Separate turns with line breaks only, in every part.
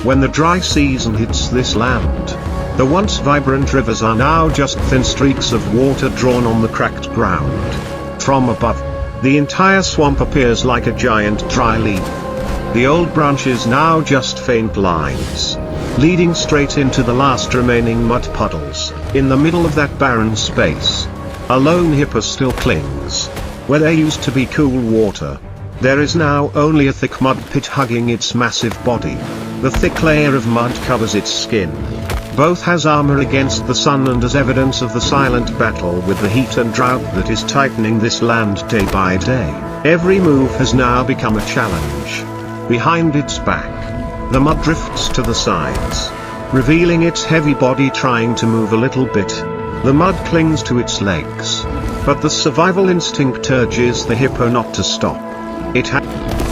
When the dry season hits this land, the once vibrant rivers are now just thin streaks of water drawn on the cracked ground. From above, the entire swamp appears like a giant dry leaf. The old branches now just faint lines, leading straight into the last remaining mud puddles. In the middle of that barren space, a lone hippo still clings. Where there used to be cool water, there is now only a thick mud pit hugging its massive body. The thick layer of mud covers its skin. Both has armor against the sun and as evidence of the silent battle with the heat and drought that is tightening this land day by day. Every move has now become a challenge. Behind its back, the mud drifts to the sides, revealing its heavy body trying to move a little bit. The mud clings to its legs, but the survival instinct urges the hippo not to stop. It has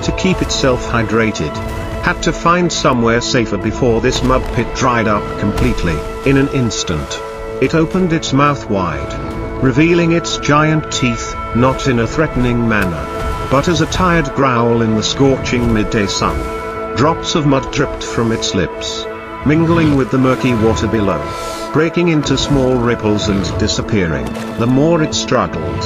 to keep itself hydrated, had to find somewhere safer before this mud pit dried up completely. In an instant, it opened its mouth wide, revealing its giant teeth, not in a threatening manner, but as a tired growl in the scorching midday sun. Drops of mud dripped from its lips, mingling with the murky water below, breaking into small ripples and disappearing. The more it struggled,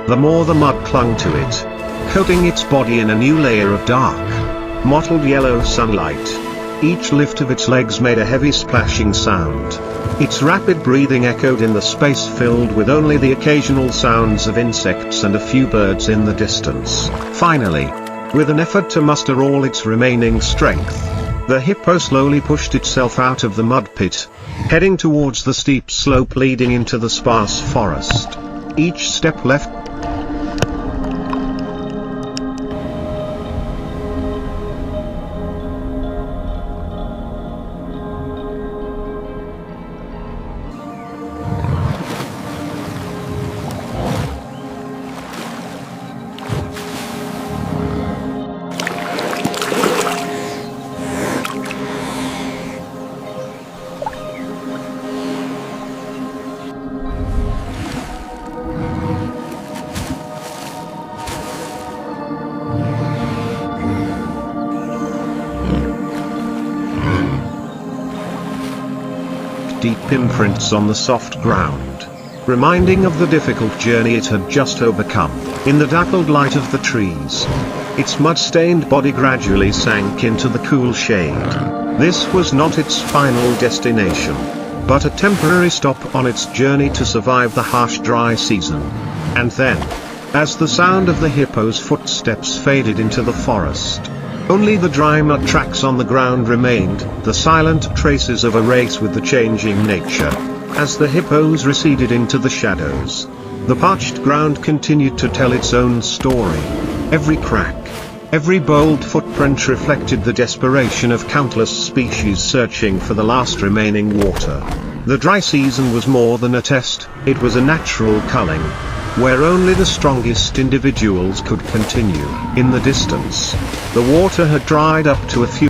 the more the mud clung to it, coating its body in a new layer of dark, mottled yellow sunlight. Each lift of its legs made a heavy splashing sound. Its rapid breathing echoed in the space filled with only the occasional sounds of insects and a few birds in the distance. Finally, with an effort to muster all its remaining strength, the hippo slowly pushed itself out of the mud pit, heading towards the steep slope leading into the sparse forest. Each step left deep imprints on the soft ground, reminding of the difficult journey it had just overcome. In the dappled light of the trees, its mud-stained body gradually sank into the cool shade. This was not its final destination, but a temporary stop on its journey to survive the harsh dry season. And then, as the sound of the hippo's footsteps faded into the forest, only the dry mud tracks on the ground remained, the silent traces of a race with the changing nature. As the hippos receded into the shadows, the parched ground continued to tell its own story. Every crack, every bold footprint reflected the desperation of countless species searching for the last remaining water. The dry season was more than a test, it was a natural culling, where only the strongest individuals could continue. In the distance, the water had dried up to a few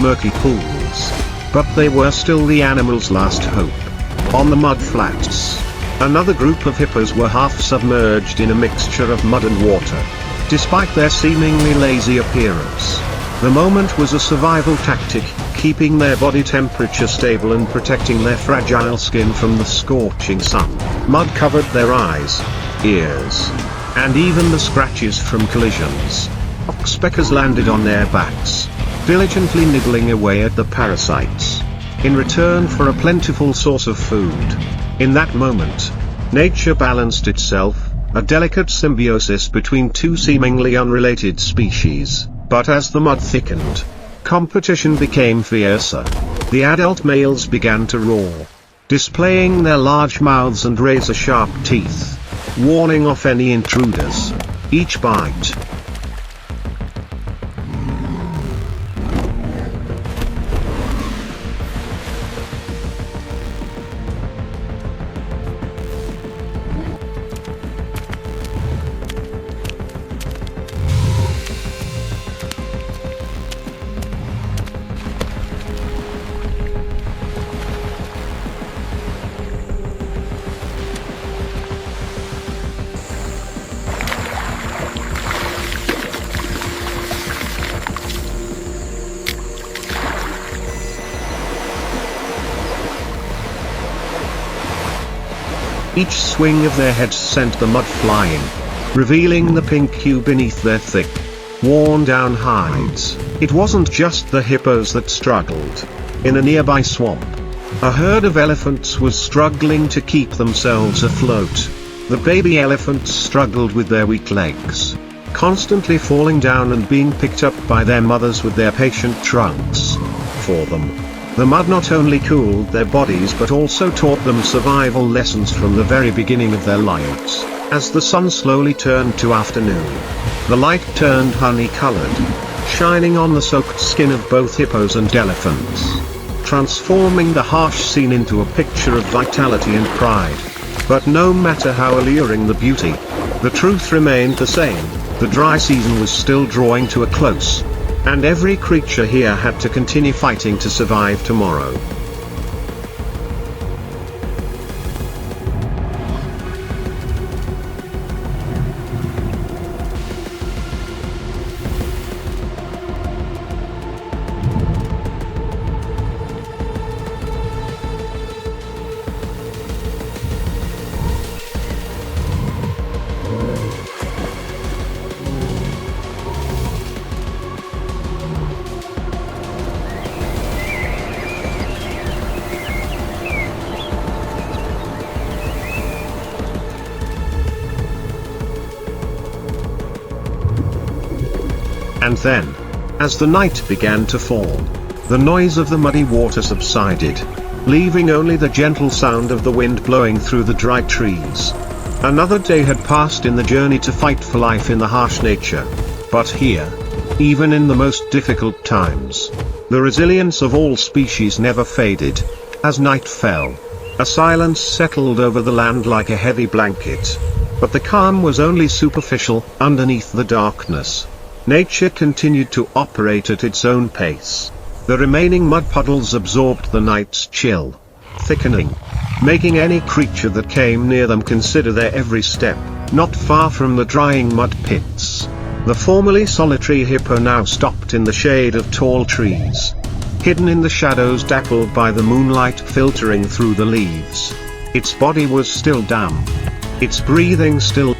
murky pools, but they were still the animal's last hope. On the mud flats, another group of hippos were half submerged in a mixture of mud and water. despite their seemingly lazy appearance. The moment was a survival tactic, keeping their body temperature stable and protecting their fragile skin from the scorching sun. Mud covered their eyes, ears, and even the scratches from collisions. Oxpeckers landed on their backs, diligently nibbling away at the parasites, in return for a plentiful source of food. In that moment, nature balanced itself, a delicate symbiosis between two seemingly unrelated species. But as the mud thickened, competition became fiercer. The adult males began to roar, displaying their large mouths and razor-sharp teeth, warning off any intruders. Each bite Each swing of their heads sent the mud flying, revealing the pink hue beneath their thick, worn-down hides. It wasn't just the hippos that struggled. In a nearby swamp, a herd of elephants was struggling to keep themselves afloat. The baby elephants struggled with their weak legs, constantly falling down and being picked up by their mothers with their patient trunks. For them, the mud not only cooled their bodies but also taught them survival lessons from the very beginning of their lives. As the sun slowly turned to afternoon, the light turned honey-colored, shining on the soaked skin of both hippos and elephants, transforming the harsh scene into a picture of vitality and pride. But no matter how alluring the beauty, the truth remained the same. The dry season was still drawing to a close, and every creature here had to continue fighting to survive tomorrow. And then, as the night began to fall, the noise of the muddy water subsided, leaving only the gentle sound of the wind blowing through the dry trees. Another day had passed in the journey to fight for life in the harsh nature. But here, even in the most difficult times, the resilience of all species never faded. As night fell, a silence settled over the land like a heavy blanket. But the calm was only superficial. Underneath the darkness, nature continued to operate at its own pace. The remaining mud puddles absorbed the night's chill, thickening, making any creature that came near them consider their every step. Not far from the drying mud pits, the formerly solitary hippo now stopped in the shade of tall trees, hidden in the shadows dappled by the moonlight filtering through the leaves. Its body was still damp, its breathing still.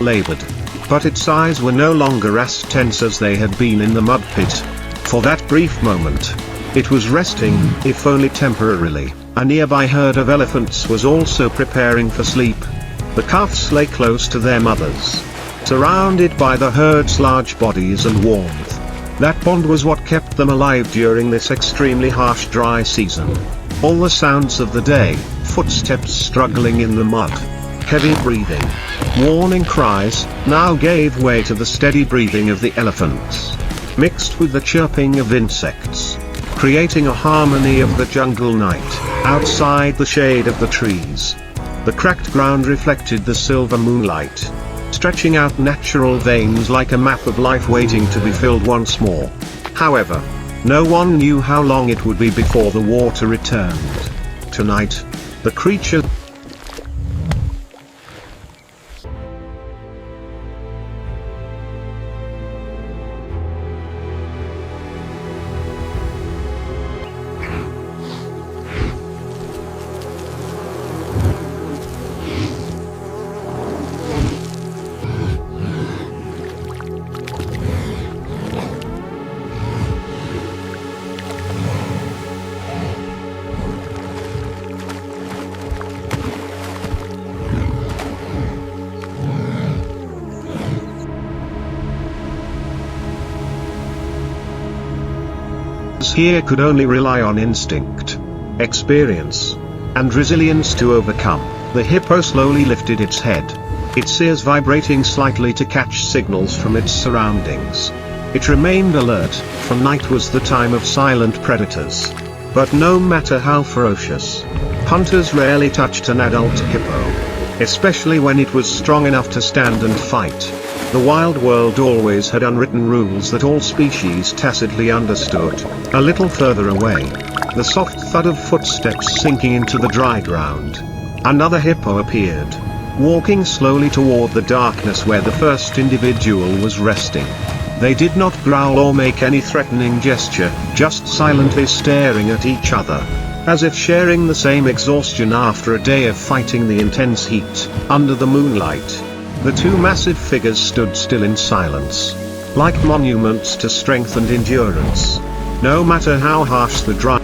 Labored, but its eyes were no longer as tense as they had been in the mud pit. For that brief moment, it was resting, if only temporarily. A nearby herd of elephants was also preparing for sleep. The calves lay close to their mothers, surrounded by the herd's large bodies and warmth. That bond was what kept them alive during this extremely harsh dry season. All the sounds of the day, footsteps struggling in the mud, heavy breathing, warning cries, now gave way to the steady breathing of the elephants, mixed with the chirping of insects, creating a harmony of the jungle night, outside the shade of the trees. The cracked ground reflected the silver moonlight, stretching out natural veins like a map of life waiting to be filled once more. However, no one knew how long it would be before the water returned. Tonight, the creature here could only rely on instinct, experience, and resilience to overcome. The hippo slowly lifted its head, its ears vibrating slightly to catch signals from its surroundings. It remained alert, for night was the time of silent predators. But no matter how ferocious, hunters rarely touched an adult hippo, especially when it was strong enough to stand and fight. The wild world always had unwritten rules that all species tacitly understood. A little further away, the soft thud of footsteps sinking into the dry ground. Another hippo appeared, walking slowly toward the darkness where the first individual was resting. They did not growl or make any threatening gesture, just silently staring at each other, as if sharing the same exhaustion after a day of fighting the intense heat. Under the moonlight, the two massive figures stood still in silence, like monuments to strength and endurance. No matter how harsh the dry